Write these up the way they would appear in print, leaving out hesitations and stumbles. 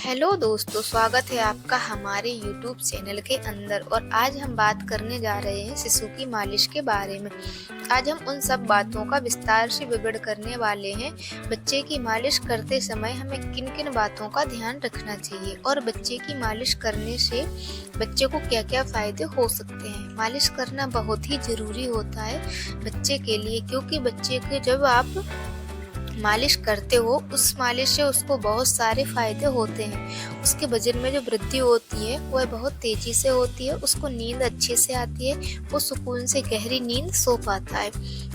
Hello दोस्तों, स्वागत है आपका हमारे YouTube चैनल के अंदर। और आज हम बात करने जा रहे हैं शिशु की मालिश के बारे में। आज हम उन सब बातों का विस्तार से विवरण करने वाले हैं। बच्चे की मालिश करते समय हमें किन किन बातों का ध्यान रखना चाहिए और बच्चे की मालिश करने से बच्चे को क्या क्या फायदे हो सकते हैं। मालिश करना बहुत ही ज़रूरी होता है बच्चे के लिए, क्योंकि बच्चे के जब आप मालिश करते हो उस मालिश से उसको बहुत सारे फायदे होते हैं। उसके वजन में जो वृद्धि होती है वह बहुत तेजी से होती है, उसको नींद अच्छे से आती है, वो सुकून से गहरी नींद सो पाता है।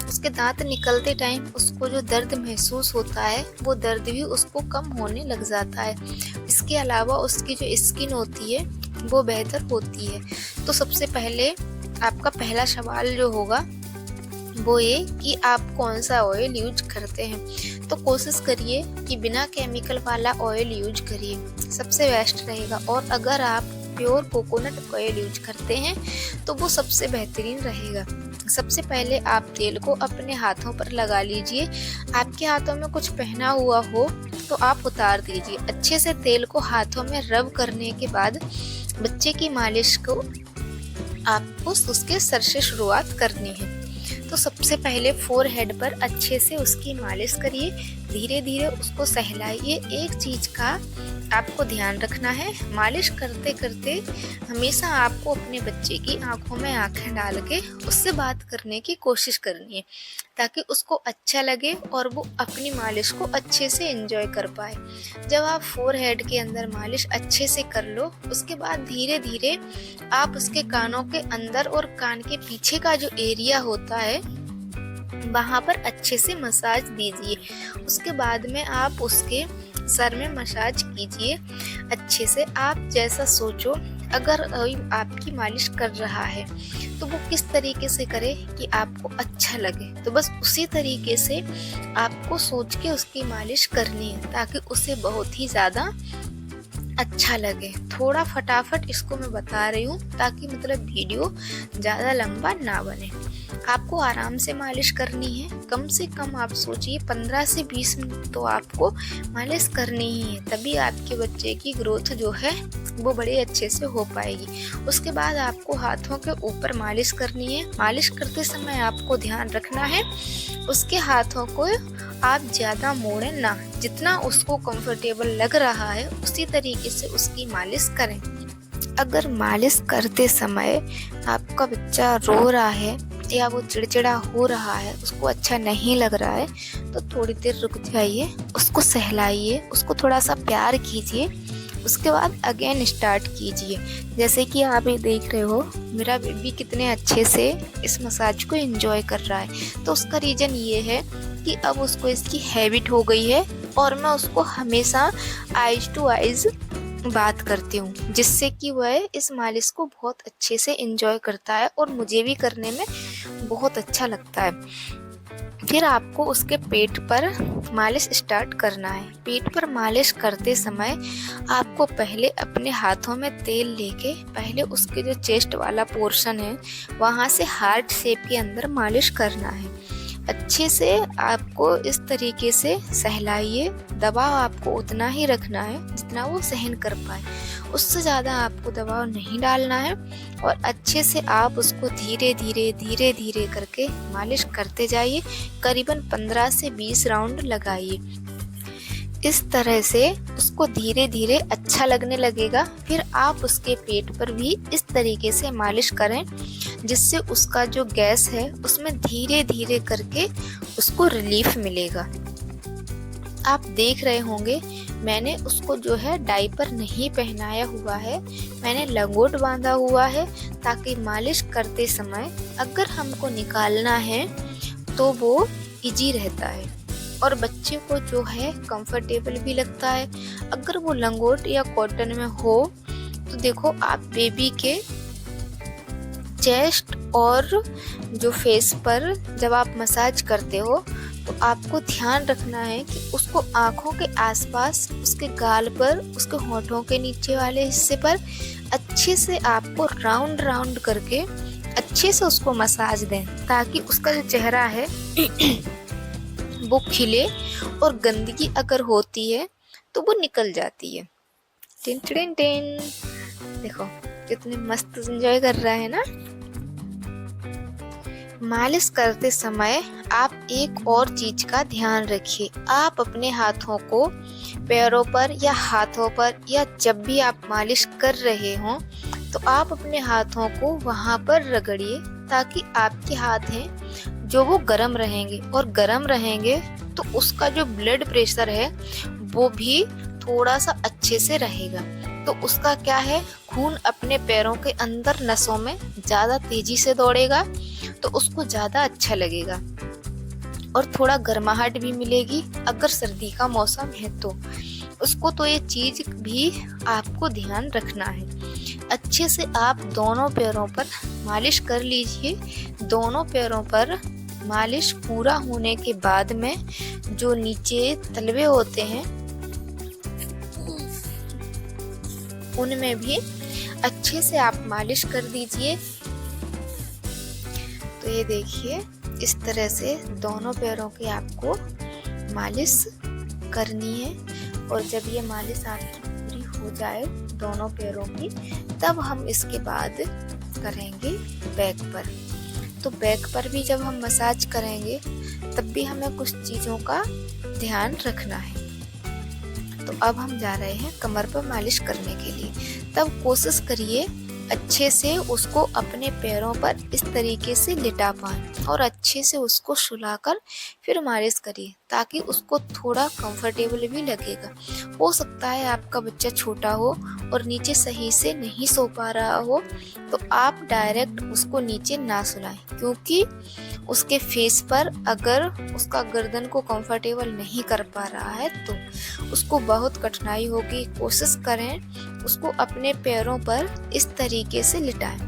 उसके दांत निकलते टाइम उसको जो दर्द महसूस होता है वो दर्द भी उसको कम होने लग जाता है। इसके अलावा उसकी जो स्किन होती है वो बेहतर होती है। तो सबसे पहले आपका पहला सवाल जो होगा वो ये कि आप कौन सा ऑयल यूज करते हैं। तो कोशिश करिए कि बिना केमिकल वाला ऑयल यूज करिए, सबसे बेस्ट रहेगा। और अगर आप प्योर कोकोनट ऑयल यूज करते हैं तो वो सबसे बेहतरीन रहेगा। सबसे पहले आप तेल को अपने हाथों पर लगा लीजिए। आपके हाथों में कुछ पहना हुआ हो तो आप उतार दीजिए। अच्छे से तेल को हाथों में रब करने के बाद बच्चे की मालिश को आपको उसके सर से शुरुआत करनी है। तो सबसे पहले फोरहेड पर अच्छे से उसकी मालिश करिए, धीरे धीरे उसको सहलाइए। एक चीज का आपको ध्यान रखना है, मालिश करते करते हमेशा आपको अपने बच्चे की आंखों में आंखें डाल के उससे बात करने की कोशिश करनी है, ताकि उसको अच्छा लगे और वो अपनी मालिश को अच्छे से एंजॉय कर पाए। जब आप फोरहेड के अंदर मालिश अच्छे से कर लो, उसके बाद धीरे धीरे आप उसके कानों के अंदर और कान के पीछे का जो एरिया होता है वहाँ पर अच्छे से मसाज दीजिए। उसके बाद में आप उसके सर में मसाज कीजिए अच्छे से। आप जैसा सोचो, अगर आपकी मालिश कर रहा है तो वो किस तरीके से करे कि आपको अच्छा लगे, तो बस उसी तरीके से आपको सोच के उसकी मालिश करनी है, ताकि उसे बहुत ही ज़्यादा अच्छा लगे। थोड़ा फटाफट इसको मैं बता रही हूँ ताकि मतलब वीडियो ज़्यादा लंबा ना बने। आपको आराम से मालिश करनी है, कम से कम आप सोचिए 15 से 20 मिनट तो आपको मालिश करनी ही है, तभी आपके बच्चे की ग्रोथ जो है वो बड़े अच्छे से हो पाएगी। उसके बाद आपको हाथों के ऊपर मालिश करनी है। मालिश करते समय आपको ध्यान रखना है उसके हाथों को आप ज़्यादा मोड़ें ना, जितना उसको कंफर्टेबल लग रहा है उसी तरीके से उसकी मालिश करें। अगर मालिश करते समय आपका बच्चा रो रहा है या वो चिड़चिड़ा हो रहा है, उसको अच्छा नहीं लग रहा है, तो थोड़ी देर रुक जाइए, उसको सहलाइए, उसको थोड़ा सा प्यार कीजिए। उसके बाद अगेन स्टार्ट कीजिए। जैसे कि आप ये देख रहे हो मेरा बेबी कितने अच्छे से इस मसाज को एंजॉय कर रहा है। तो उसका रीज़न ये है कि अब उसको इसकी हैबिट हो गई है और मैं उसको हमेशा आइज टू आइज बात करती हूँ, जिससे कि वह इस मालिश को बहुत अच्छे से एंजॉय करता है और मुझे भी करने में बहुत अच्छा लगता है। फिर आपको उसके पेट पर मालिश स्टार्ट करना है। पेट पर मालिश करते समय आपको पहले अपने हाथों में तेल लेके पहले उसके जो चेस्ट वाला पोर्शन है वहाँ से हार्ट शेप के अंदर मालिश करना है। अच्छे से आपको इस तरीके से सहलाइए। दबाव आपको उतना ही रखना है जितना वो सहन कर पाए, उससे ज़्यादा आपको दबाव नहीं डालना है। और अच्छे से आप उसको धीरे धीरे करके मालिश करते जाइए। करीबन 15 से 20 राउंड लगाइए। इस तरह से उसको धीरे धीरे अच्छा लगने लगेगा। फिर आप उसके पेट पर भी इस तरीके से मालिश करें, जिससे उसका जो गैस है उसमें धीरे धीरे करके उसको रिलीफ मिलेगा। आप देख रहे होंगे मैंने उसको जो है डायपर नहीं पहनाया हुआ है, मैंने लंगोट बांधा हुआ है, ताकि मालिश करते समय अगर हमको निकालना है तो वो इजी रहता है और बच्चे को जो है कंफर्टेबल भी लगता है। अगर वो लंगोट या कॉटन में हो तो देखो, आप बेबी के चेस्ट और जो फेस पर जब आप मसाज करते हो तो आपको ध्यान रखना है कि उसको आँखों के आसपास, उसके गाल पर, उसके होठों के नीचे वाले हिस्से पर अच्छे से आपको राउंड राउंड करके अच्छे से उसको मसाज दें, ताकि उसका जो चेहरा है वो खिले और गंदगी अगर होती है तो वो निकल जाती है। Tin tin tin. देखो कितने मस्त एंजॉय कर रहा है ना। मालिश करते समय आप एक और चीज का ध्यान रखिए। आप अपने हाथों को पैरों पर या हाथों पर या जब भी आप मालिश कर रहे हो तो आप अपने हाथों को वहां पर रगड़िए, ताकि आपके हाथ हैं जो वो गर्म रहेंगे, और गर्म रहेंगे तो उसका जो ब्लड प्रेशर है वो भी थोड़ा सा अच्छे से रहेगा। तो उसका क्या है, खून अपने पैरों के अंदर नसों में ज्यादा तेजी से दौड़ेगा, तो उसको ज्यादा अच्छा लगेगा और थोड़ा गर्माहट भी मिलेगी। अगर सर्दी का मौसम है तो उसको, तो ये चीज भी आपको ध्यान रखना है। अच्छे से आप दोनों पैरों पर मालिश कर लीजिए। दोनों पैरों पर मालिश पूरा होने के बाद में जो नीचे तलवे होते हैं उनमें भी अच्छे से आप मालिश कर दीजिए। तो ये देखिए इस तरह से दोनों पैरों की आपको मालिश करनी है। और जब ये मालिश आपकी पूरी हो जाए दोनों पैरों की, तब हम इसके बाद करेंगे बैक पर। तो बैक पर भी जब हम मसाज करेंगे तब भी हमें कुछ चीज़ों का ध्यान रखना है। तो अब हम जा रहे हैं कमर पर मालिश करने के लिए। तब कोशिश करिए अच्छे से उसको अपने पैरों पर इस तरीके से लिटा पाएं और अच्छे से उसको सुलाकर फिर मालिश करिए, ताकि उसको थोड़ा कंफर्टेबल भी लगेगा। हो सकता है आपका बच्चा छोटा हो और नीचे सही से नहीं सो पा रहा हो, तो आप डायरेक्ट उसको नीचे ना सुलाएं, क्योंकि उसके फेस पर अगर उसका गर्दन को कंफर्टेबल नहीं कर पा रहा है तो उसको बहुत कठिनाई होगी। कोशिश करें उसको अपने पैरों पर इस तरीके से लिटाएं,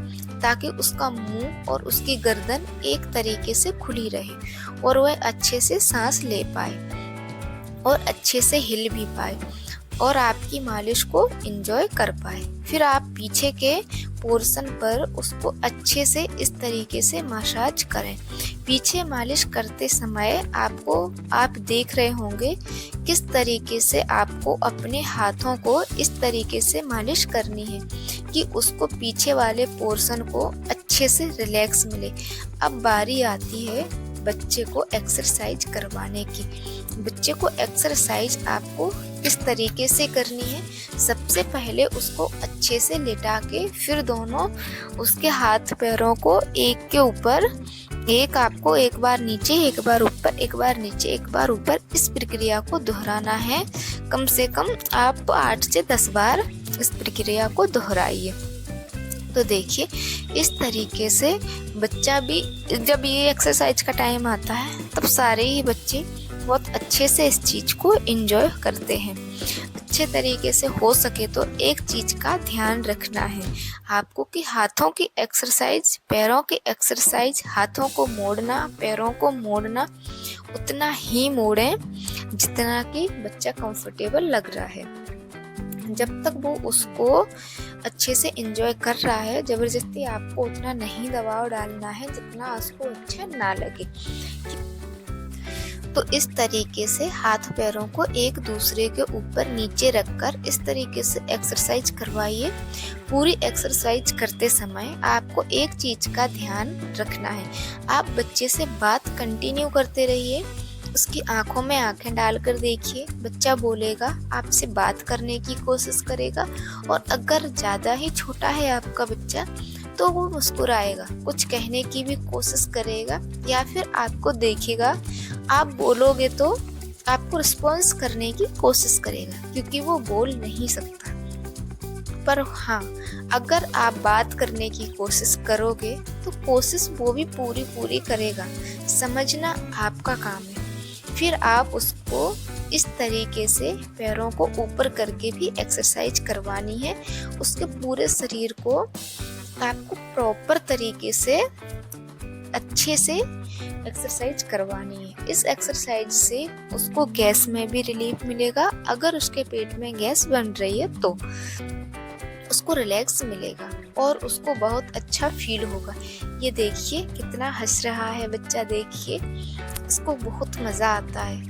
ताकि उसका मुंह और उसकी गर्दन एक तरीके से खुली रहे और वह अच्छे से सांस ले पाए और अच्छे से हिल भी पाए और आपकी मालिश को एंजॉय कर पाए। फिर आप पीछे के पोर्शन पर उसको अच्छे से इस तरीके से मसाज करें। पीछे मालिश करते समय आप देख रहे होंगे किस तरीके से आपको अपने हाथों को इस तरीके से मालिश करनी है कि उसको पीछे वाले पोर्शन को अच्छे से रिलैक्स मिले। अब बारी आती है बच्चे को एक्सरसाइज करवाने की। बच्चे को एक्सरसाइज आपको किस तरीके से करनी है, सबसे पहले उसको अच्छे से लिटा के फिर दोनों उसके हाथ पैरों को एक के ऊपर एक, आपको एक बार नीचे एक बार ऊपर, एक बार नीचे एक बार ऊपर, इस प्रक्रिया को दोहराना है। कम से कम आप 8 से 10 बार इस प्रक्रिया को दोहराइए। तो देखिए इस तरीके से बच्चा भी, जब ये एक्सरसाइज का टाइम आता है तब सारे ही बच्चे बहुत अच्छे से इस चीज़ को एंजॉय करते हैं। अच्छे तरीके से हो सके तो एक चीज़ का ध्यान रखना है आपको कि हाथों की एक्सरसाइज, पैरों की एक्सरसाइज, हाथों को मोड़ना, पैरों को मोड़ना उतना ही मोड़ें जितना कि बच्चा कंफर्टेबल लग रहा है। जब तक वो उसको अच्छे से एंजॉय कर रहा है, ज़बरदस्ती आपको उतना नहीं दबाव डालना है जितना उसको अच्छा ना लगे। तो इस तरीके से हाथ पैरों को एक दूसरे के ऊपर नीचे रखकर इस तरीके से एक्सरसाइज करवाइए। पूरी एक्सरसाइज करते समय आपको एक चीज का ध्यान रखना है, आप बच्चे से बात कंटिन्यू करते रहिए। उसकी आंखों में आंखें डालकर देखिए, बच्चा बोलेगा, आपसे बात करने की कोशिश करेगा। और अगर ज़्यादा ही छोटा है आपका बच्चा तो वो मुस्कुराएगा, कुछ कहने की भी कोशिश करेगा या फिर आपको देखेगा, आप बोलोगे तो आपको रिस्पॉन्स करने की कोशिश करेगा, क्योंकि वो बोल नहीं सकता। पर हाँ, अगर आप बात करने की कोशिश करोगे तो कोशिश वो भी पूरी करेगा। समझना आपका काम है। फिर आप उसको इस तरीके से पैरों को ऊपर करके भी एक्सरसाइज करवानी है। उसके पूरे शरीर को आपको प्रॉपर तरीके से अच्छे से एक्सरसाइज करवानी है। इस एक्सरसाइज से उसको गैस में भी रिलीफ मिलेगा। अगर उसके पेट में गैस बन रही है तो उसको रिलैक्स मिलेगा और उसको बहुत अच्छा फील होगा। ये देखिए कितना हंस रहा है बच्चा, देखिए इसको बहुत मज़ा आता है।